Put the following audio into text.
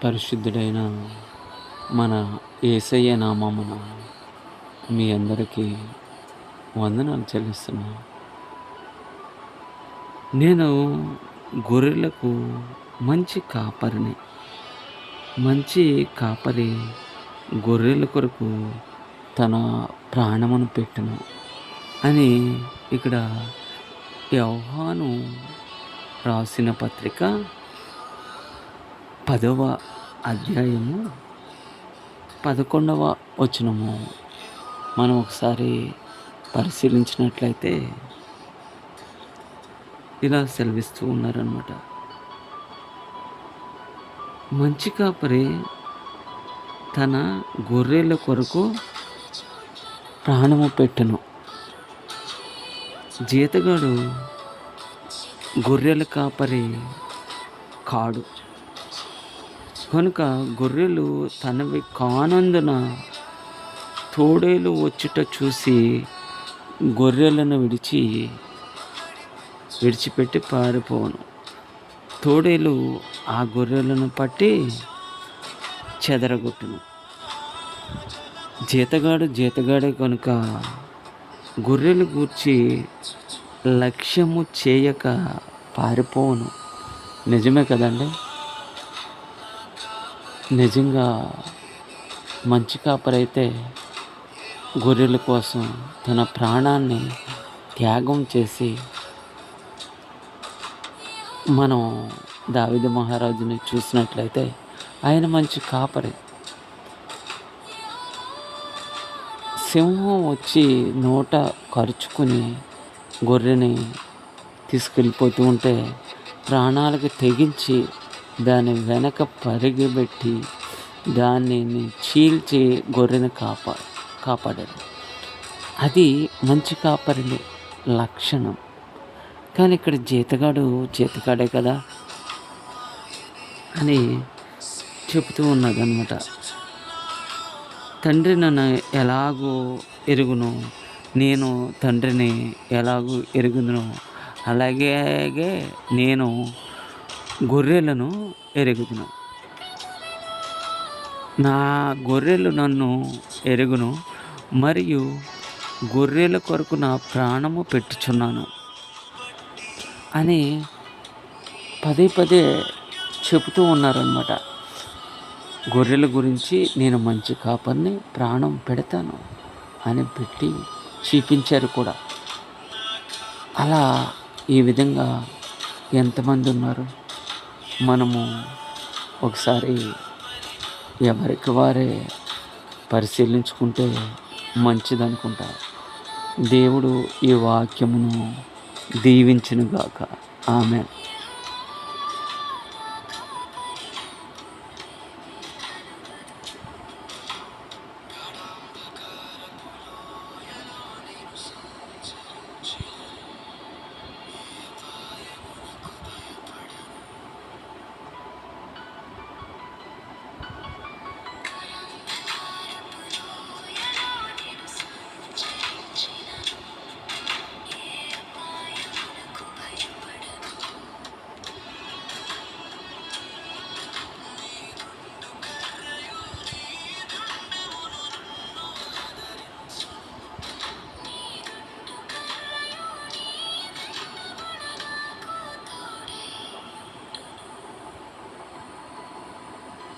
పరిశుద్ధుడైన మన యేసయ్య నామమున మీ అందరికీ వందనాలు చెల్లిస్తున్నాను. నేను గొర్రెలకు మంచి కాపరిని. మంచి కాపరి గొర్రెల కొరకు తన ప్రాణమును పెట్టును అని ఇక్కడ యోహాను రాసిన పత్రిక 10వ అధ్యాయము 11వ వచనము మనం ఒకసారి పరిశీలించినట్లయితే ఇలా సెలవిస్తూ ఉన్నారనమాట. మంచి కాపరి తన గొర్రెల కొరకు ప్రాణము పెట్టును. జీతగాడు గొర్రెల కాపరి కాడు కనుక గొర్రెలు తనవి కానందున తోడేలు వచ్చుట చూసి గొర్రెలను విడిచిపెట్టి పారిపోను. తోడేలు ఆ గొర్రెలను పట్టి చెదరగొట్టును. జీతగాడే కనుక గొర్రెలు గూర్చి లక్ష్యము చేయక పారిపోను. నిజమే కదండి. నిజంగా మంచి కాపరైతే గొర్రెల కోసం తన ప్రాణాన్ని త్యాగం చేసి, మనం దావీదు మహారాజుని చూసినట్లయితే ఆయన మంచి కాపరి. సింహం వచ్చి నోట కరుచుకుని గొర్రెని తీసుకెళ్ళిపోతూ ఉంటే ప్రాణాలకు తెగించి దాని వెనక పరిగెబెట్టి దాన్ని చీల్చి గొర్రెని కాపాడాడు. అది మంచి కాపరి లక్షణం. కానీ ఇక్కడ జీతగాడే కదా అని చెబుతూ ఉన్నదన్నమాట. తండ్రి నన్ను ఎలాగో ఎరుగును, నేను తండ్రిని ఎలాగూ ఎరుగుదును, అలాగే నేను గొర్రెలను ఎరుగుదును. నా గొర్రెలు నన్ను ఎరుగును, మరియు గొర్రెల కొరకు నా ప్రాణము పెట్టుచున్నాను అని పదే చెబుతూ ఉన్నారన్నమాట. గొర్రెల గురించి నేను మంచి కాపరిని, ప్రాణం పెడతాను అని పెట్టి చూపించారు కూడా. అలా ఈ విధంగా ఎంతమంది ఉన్నారు? మనము ఒకసారి ఎవరికి వారే పరిశీలించుకుంటే మంచిదనుకుంటా. దేవుడు ఈ వాక్యమును దీవించునుగాక. ఆమేన్.